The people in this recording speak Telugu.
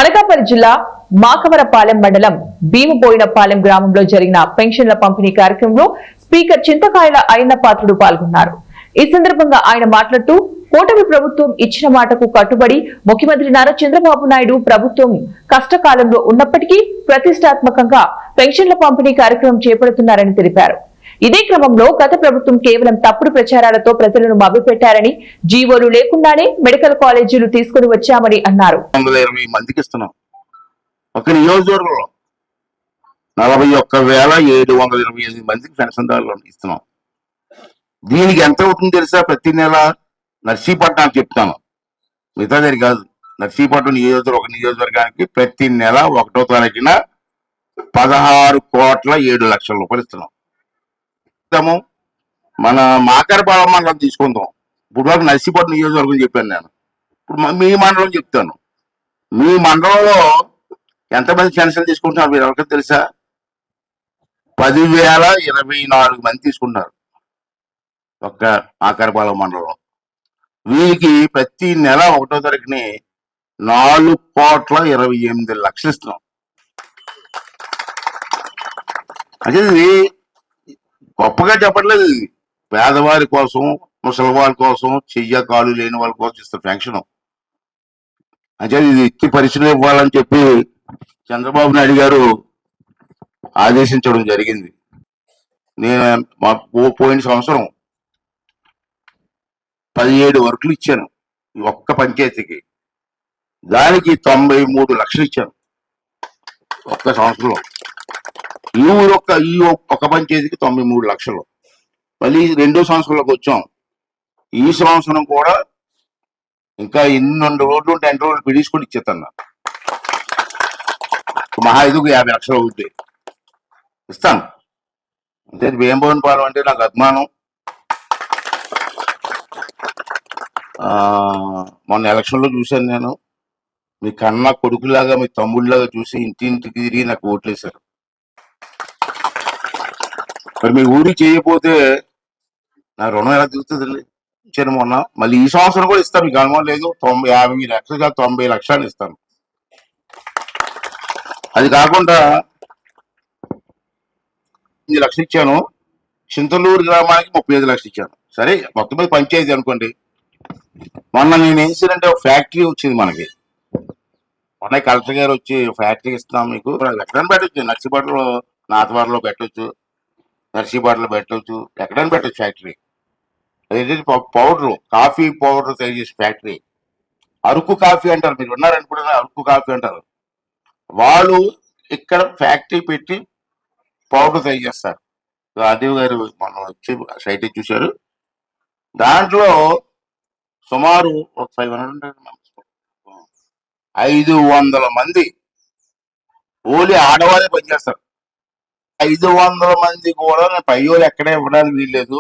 అనకాపల్లి జిల్లా మాకవరపాలెం మండలం భీమబోయినపాలెం గ్రామంలో జరిగిన పెన్షన్ల పంపిణీ కార్యక్రమంలో స్పీకర్ చింతకాయల అయ్యన్న పాత్రుడు పాల్గొన్నారు. ఈ సందర్భంగా ఆయన మాట్లాడుతూ కూటమి ప్రభుత్వం ఇచ్చిన మాటకు కట్టుబడి ముఖ్యమంత్రి నారా చంద్రబాబు నాయుడు ప్రభుత్వం కష్టకాలంలో ఉన్నప్పటికీ ప్రతిష్టాత్మకంగా పెన్షన్ల పంపిణీ కార్యక్రమం చేపడుతున్నారని తెలిపారు. ఇదే క్రమంలో గత ప్రభుత్వం కేవలం తప్పుడు ప్రచారాలతో ప్రజలను మభ్యపెట్టారని, జీవోలు లేకుండానే మెడికల్ కాలేజీలు తీసుకుని వచ్చామని అన్నారు. 120 మందికి ఇస్తున్నాం. ఒక నియోజకవర్గంలో 41,728 మందికి పెన్షన్దారులు ఇస్తున్నాం. దీనికి ఎంత అవుతుంది తెలుసా? ప్రతి నెల నర్సీపట్నానికి చెప్తాను, మిగతా దగ్గర కాదు. నర్సీపట్నం ఒక నియోజకవర్గానికి ప్రతి నెల 1వ తారీఖున 16,07,00,000 రూపాయలు ఇస్తున్నాం. మన మాకరపాలెం మండలం తీసుకుందాం. ఇప్పుడు వరకు నర్సీపట్నం నియోజకవర్గం చెప్పాను నేను. ఇప్పుడు మీ మండలం చెప్తాను. మీ మండలంలో ఎంతమంది పెన్షన్ తీసుకుంటున్నారు మీరు ఎవరికి తెలుసా? 10,024 మంది తీసుకుంటున్నారు ఒక్క ఆకారపాలెం మండలం. వీరికి ప్రతి నెల 1వ తారీఖుని 4,28,00,000 ఇస్తున్నాం. అంటే ఇది గొప్పగా చెప్పట్లేదు. ఇది పేదవారి కోసం, ముసలి వాళ్ళ కోసం, చెయ్య కాలు లేని వాళ్ళ కోసం ఇస్తారు పెన్షన్. అంటే ఇది ఎత్తి పరిశ్రమ ఇవ్వాలని చెప్పి చంద్రబాబు నాయుడు గారు ఆదేశించడం జరిగింది. నేను పోయిన సంవత్సరం 17 వర్కులు ఇచ్చాను ఈ ఒక్క పంచాయతీకి. దానికి 93 లక్షలు ఇచ్చాను ఒక్క సంవత్సరంలో. ఈ ఒక్క పంచాయతీకి 93 లక్షలు. మళ్ళీ 2వ సంవత్సరంలోకి వచ్చాం. ఈ సంవత్సరం కూడా ఇంకా 2 రోజులు 10 రోజులు పిలుచుకొని ఇచ్చేస్తాను. మహా ఐదుకు 50 లక్షలు అవుతాయి, ఇస్తాను. అంటే భీమబోయినపాలెం అంటే నాకు అభిమానం. మొన్న ఎలక్షన్లో చూశాను నేను. మీ కన్నా కొడుకులాగా, మీ తమ్ముడిలాగా చూసి ఇంటింటికి తిరిగి నాకు ఓట్లేశారు. మరి మీ ఊరికి చేయకపోతే నా రుణం ఎలా తీరుతుంది? ఇచ్చాను మొన్న. మళ్ళీ ఈ సంవత్సరం కూడా ఇస్తాను, మీకు అనుమానం లేదు. 50 లక్షలు కాదు, 90 లక్షలు ఇస్తాను. అది కాకుండా 8 లక్షలు ఇచ్చాను. చింతలూరు గ్రామానికి 35 లక్షలు ఇచ్చాను. సరే, మొత్తం మీద పంచాయతీ అనుకోండి. మొన్న నేను ఏం చేశానంటే ఒక ఫ్యాక్టరీ వచ్చింది మనకి. మొన్న కలెక్టర్ గారు వచ్చి ఫ్యాక్టరీ ఇస్తున్నాం మీకు, ఎక్కడైనా పెట్టచ్చు. నర్సీపట్నంలో, నాతవాడలో పెట్టవచ్చు, నర్సీపట్నంలో పెట్టవచ్చు, ఎక్కడైనా పెట్టచ్చు ఫ్యాక్టరీ. అదేంటంటే పౌడరు, కాఫీ పౌడర్ తయారు చేసే ఫ్యాక్టరీ. అరకు కాఫీ అంటారు, మీరు ఉన్నారనుకుంటున్నా. అరకు కాఫీ అంటారు. వాళ్ళు ఇక్కడ ఫ్యాక్టరీ పెట్టి పౌడర్ తయారు చేస్తారు. రాజీవ్ గారు మనం వచ్చి సైట్ చూశారు. దాంట్లో సుమారు ఒక 500 మంది ఓన్లీ ఆడవాళ్ళే పనిచేస్తారు. 500 మంది కూడా పై వాళ్ళు ఎక్కడే ఇవ్వడానికి వీల్లేదు.